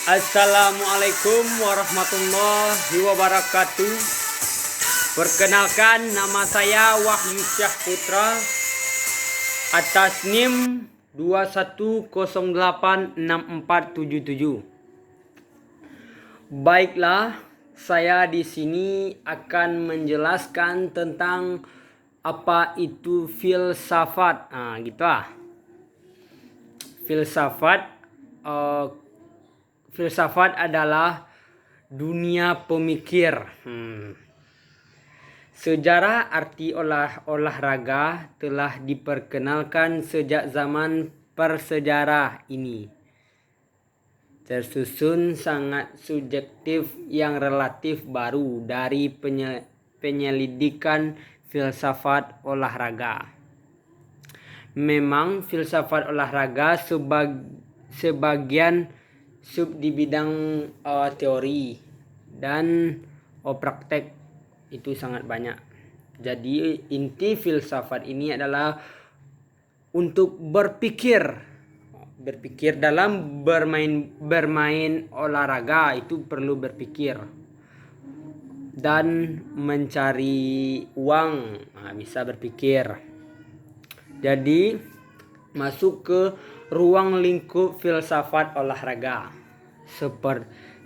Assalamualaikum warahmatullahi wabarakatuh. Perkenalkan, nama saya Wahyu Syah Putra atas NIM 21086477. Baiklah, saya di sini akan menjelaskan tentang apa itu filsafat. Gitu ah. Filsafat adalah dunia pemikir. Sejarah arti olahraga telah diperkenalkan sejak zaman prasejarah ini. Tersusun sangat subjektif yang relatif baru dari penyelidikan filsafat olahraga. Memang filsafat olahraga sebagian sub di bidang teori dan praktek itu sangat banyak. Jadi inti filsafat ini adalah untuk berpikir dalam bermain olahraga itu perlu berpikir dan mencari uang bisa berpikir. Jadi masuk ke ruang lingkup filsafat olahraga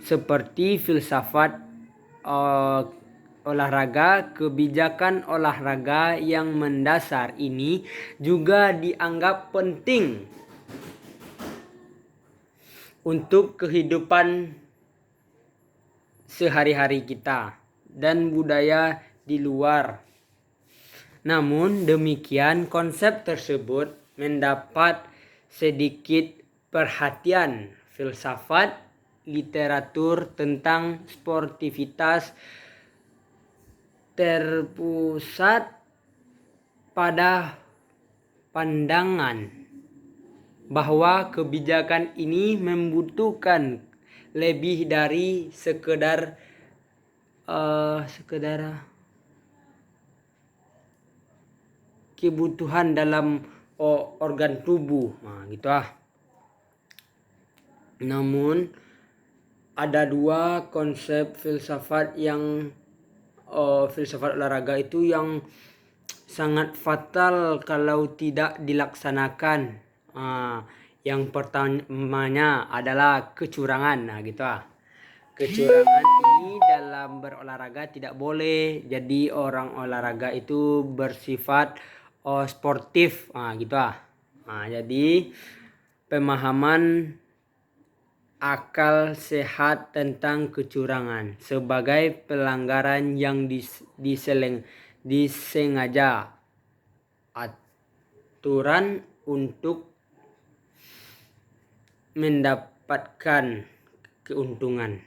seperti filsafat olahraga. Kebijakan olahraga yang mendasar ini juga dianggap penting untuk kehidupan sehari-hari kita dan budaya di luar. Namun demikian, konsep tersebut mendapat sedikit perhatian. Filsafat literatur tentang sportivitas terpusat pada pandangan bahwa kebijakan ini membutuhkan lebih dari sekedar kebutuhan dalam organ tubuh, gitu ah. Namun ada dua konsep filsafat yang filsafat olahraga itu yang sangat fatal kalau tidak dilaksanakan. Yang pertamanya adalah kecurangan, gitu ah. Kecurangan ini dalam berolahraga tidak boleh. Jadi orang olahraga itu bersifat sportif, gitu ah. Jadi pemahaman akal sehat tentang kecurangan sebagai pelanggaran yang disengaja aturan untuk mendapatkan keuntungan.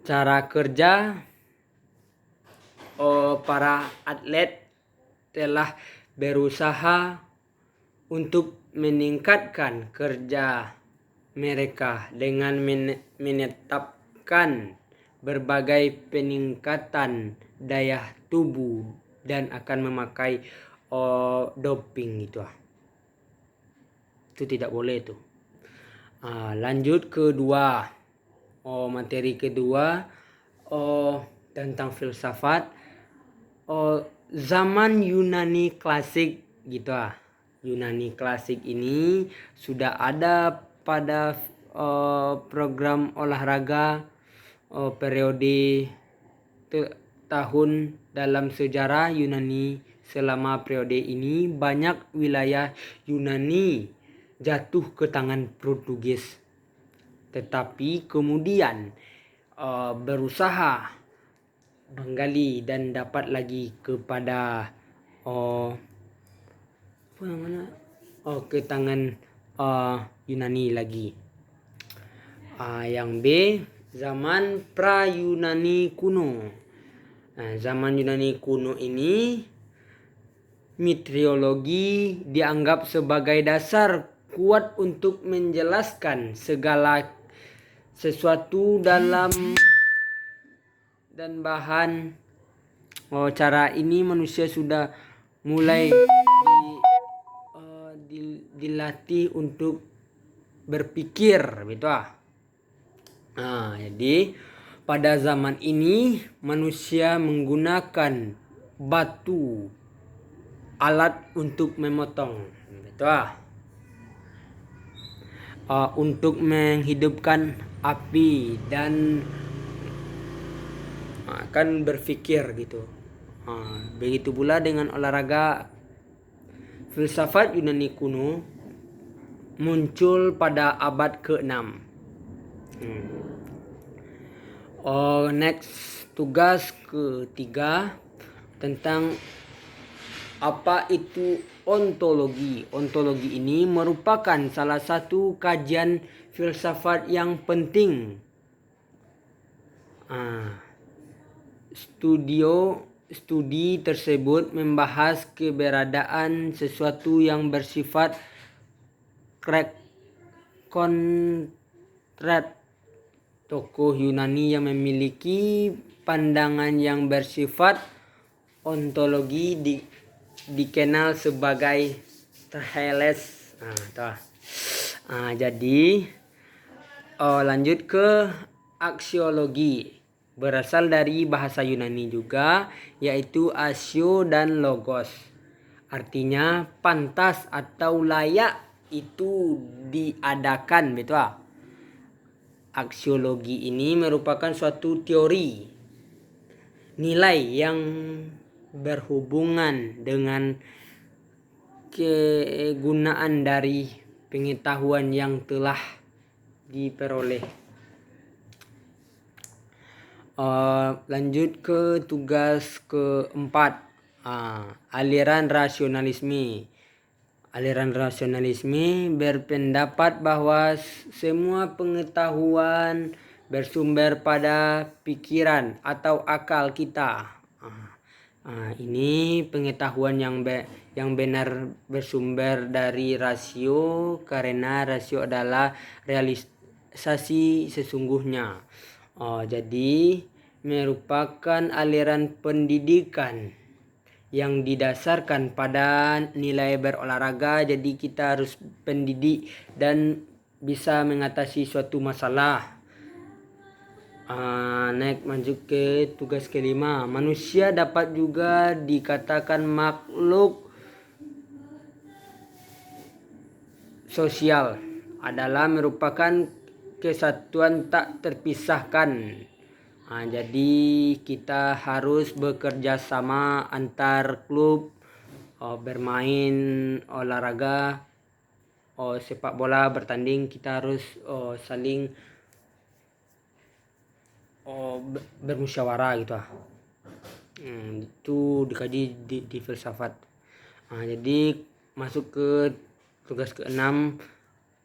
Cara kerja para atlet telah berusaha untuk meningkatkan kerja mereka dengan menetapkan berbagai peningkatan daya tubuh dan akan memakai doping itu. Itu tidak boleh tuh. Lanjut kedua, materi kedua tentang filsafat zaman Yunani klasik, gitu ah. Yunani klasik ini sudah ada pada program olahraga periode tahun dalam sejarah Yunani. Selama periode ini banyak wilayah Yunani jatuh ke tangan Portugis, tetapi kemudian berusaha menggali dan dapat lagi kepada ke tangan Yunani lagi. Yang B, zaman pra-Yunani kuno. Zaman Yunani kuno ini meteorologi dianggap sebagai dasar kuat untuk menjelaskan segala sesuatu dan bahan. Cara ini manusia sudah mulai dilatih untuk berpikir gitu ah. Nah, jadi pada zaman ini manusia menggunakan batu alat untuk memotong gitu ah. Untuk menghidupkan api dan kan berpikir gitu. Begitu pula dengan olahraga. Filsafat Yunani kuno muncul pada abad ke-6. Next, tugas ketiga tentang apa itu ontologi. Ontologi ini merupakan salah satu kajian filsafat yang penting. Studi tersebut membahas keberadaan sesuatu yang bersifat konkret. Tokoh Yunani yang memiliki pandangan yang bersifat ontologi dikenal sebagai Thales. Jadi lanjut ke aksiologi. Berasal dari bahasa Yunani juga, yaitu asio dan logos. Artinya pantas atau layak itu diadakan, betul. Aksiologi ini merupakan suatu teori nilai yang berhubungan dengan kegunaan dari pengetahuan yang telah diperoleh. Lanjut ke tugas keempat, aliran rasionalisme. Aliran rasionalisme berpendapat bahwa semua pengetahuan bersumber pada pikiran atau akal kita. Ini pengetahuan yang benar bersumber dari rasio, karena rasio adalah realisasi sesungguhnya. Jadi merupakan aliran pendidikan yang didasarkan pada nilai berolahraga. Jadi kita harus pendidik dan bisa mengatasi suatu masalah. Naik lanjut ke tugas kelima. Manusia dapat juga dikatakan makhluk sosial, adalah merupakan kesatuan tak terpisahkan. Jadi kita harus bekerja sama antar klub, bermain olahraga, sepak bola, bertanding. Kita harus saling bermusyawarah gitu. Itu dikaji di filsafat. Jadi masuk ke tugas ke-6,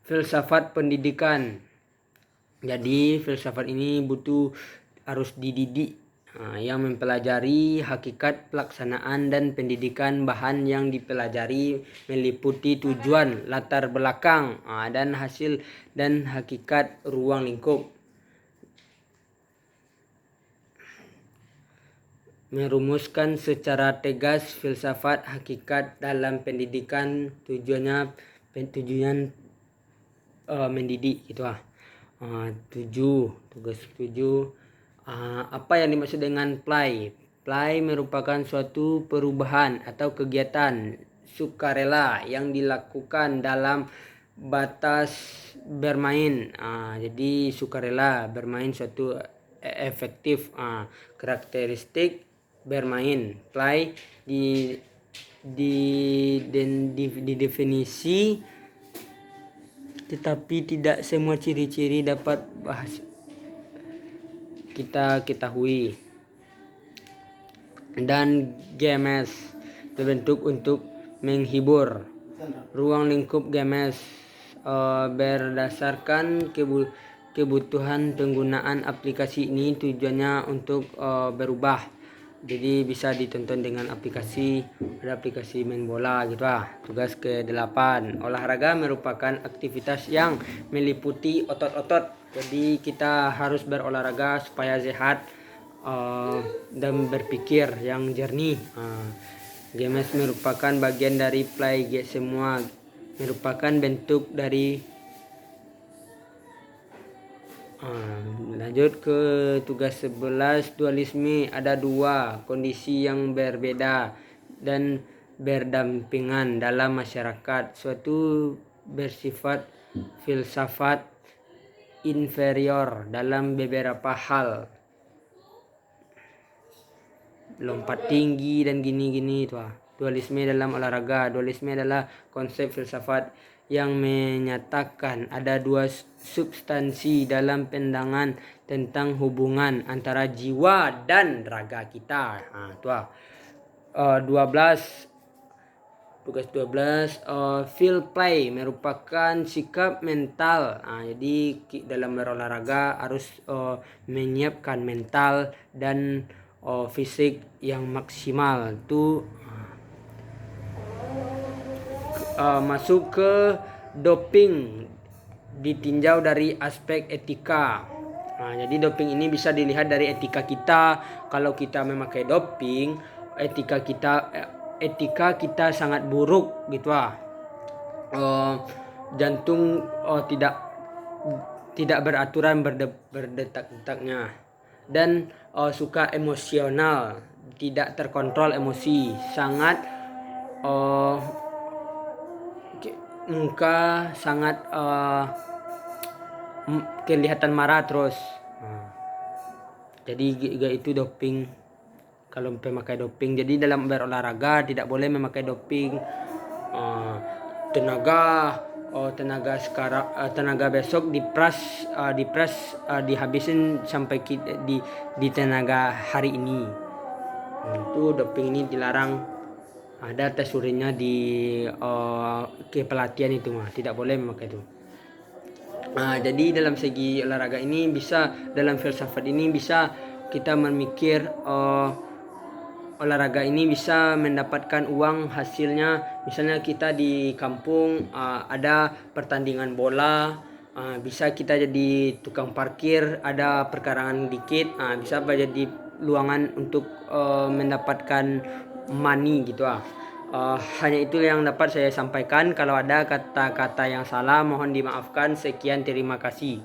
filsafat pendidikan. Jadi filsafat ini harus dididik, yang mempelajari hakikat pelaksanaan dan pendidikan. Bahan yang dipelajari meliputi tujuan, latar belakang, dan hasil dan hakikat ruang lingkup. Merumuskan secara tegas filsafat hakikat dalam pendidikan, tujuan mendidik gitu. Tugas 7, apa yang dimaksud dengan play? Play merupakan suatu perubahan atau kegiatan sukarela yang dilakukan dalam batas bermain. Jadi sukarela bermain suatu efektif. Karakteristik bermain play didefinisi, tetapi tidak semua ciri-ciri dapat kita ketahui. Dan games terbentuk untuk menghibur. Ruang lingkup games berdasarkan kebutuhan penggunaan aplikasi ini, tujuannya untuk berubah. Jadi bisa ditonton dengan aplikasi main bola gitu. Tugas ke-8, olahraga merupakan aktivitas yang meliputi otot-otot. Jadi kita harus berolahraga supaya sehat dan berpikir yang jernih. Games merupakan bagian dari play. Semua merupakan bentuk dari Lanjut ke tugas 11, dualisme. Ada dua kondisi yang berbeda dan berdampingan dalam masyarakat. Suatu bersifat filsafat inferior dalam beberapa hal, lompat tinggi dan gini-gini itu. Dualisme dalam olahraga. Dualisme adalah konsep filsafat yang menyatakan ada dua substansi dalam pandangan tentang hubungan antara jiwa dan raga kita. Itu 12. Tugas 12, field play merupakan sikap mental. Jadi dalam berolahraga harus menyiapkan mental dan fisik yang maksimal. Itu masuk ke doping, ditinjau dari aspek etika. Jadi doping ini bisa dilihat dari etika kita. Kalau kita memakai doping, etika kita sangat buruk gitu. Jantung tidak beraturan berdetak-detaknya, dan suka emosional, tidak terkontrol emosi, sangat muka sangat kelihatan marah terus. Jadi itu doping. Kalau memakai doping, jadi dalam berolahraga tidak boleh memakai doping. Tenaga besok dipres dihabisin sampai di tenaga hari ini. Itu doping ini dilarang. Ada tes urinnya di kepelatihan itu tidak boleh memakai itu. Jadi dalam segi olahraga ini bisa, dalam filsafat ini bisa kita memikir olahraga ini bisa mendapatkan uang hasilnya. Misalnya kita di kampung ada pertandingan bola, bisa kita jadi tukang parkir, ada perkarangan dikit, bisa jadi luangan untuk mendapatkan money gitu. Hanya itu yang dapat saya sampaikan. Kalau ada kata-kata yang salah mohon dimaafkan. Sekian, terima kasih.